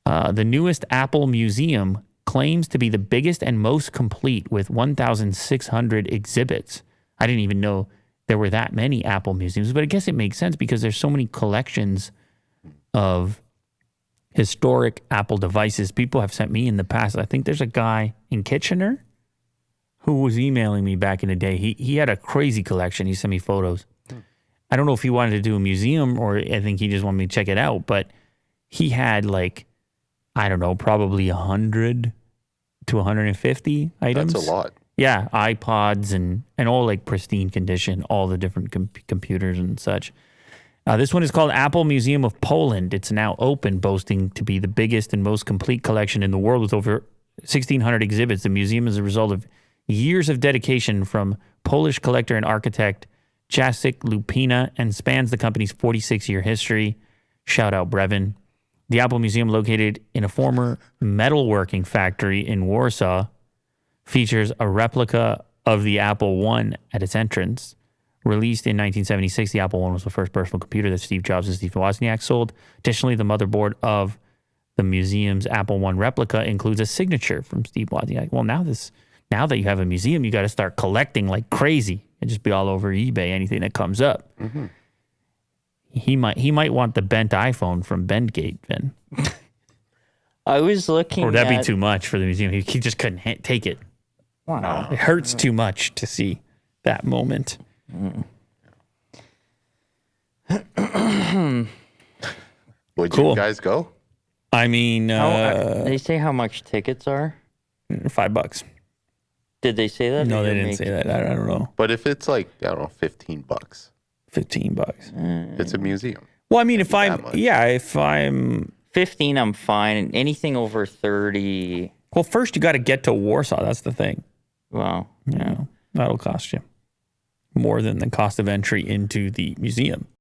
The newest Apple Museum claims to be the biggest and most complete with 1,600 exhibits. I didn't even know there were that many Apple museums, but I guess it makes sense because there's so many collections of historic Apple devices. People have sent me in the past. I think there's a guy in Kitchener who was emailing me back in the day. He had a crazy collection. He sent me photos. I don't know if he wanted to do a museum or I think he just wanted me to check it out, but he had like, I don't know, probably 100 to 150 items. That's a lot. Yeah, iPods and all like pristine condition, all the different computers and such. This one is called Apple Museum of Poland. It's now open, boasting to be the biggest and most complete collection in the world with over 1,600 exhibits. The museum is a result of years of dedication from Polish collector and architect Jacek Lupina and spans the company's 46-year history. Shout out Brevin. The Apple Museum, located in a former metalworking factory in Warsaw, features a replica of the Apple I at its entrance. Released in 1976, the Apple I was the first personal computer that Steve Jobs and Steve Wozniak sold. Additionally, the motherboard of the museum's Apple I replica includes a signature from Steve Wozniak. Well, now that you have a museum, you got to start collecting like crazy and just be all over eBay, anything that comes up. Mm-hmm. He might want the bent iPhone from Bendgate, Vin. I was looking. Or that'd be too much for the museum. He just couldn't take it. Wow. It hurts too much to see that moment. Would you guys go? I mean, they say how much tickets are? $5. Did they say that? No, they didn't say that. I don't know. But if it's like, I don't know, $15. $15. It's a museum. Well, I mean, if I'm 15, I'm fine. Anything over 30. Well, first you got to get to Warsaw. That's the thing. Wow. Yeah. That'll cost you more than the cost of entry into the museum.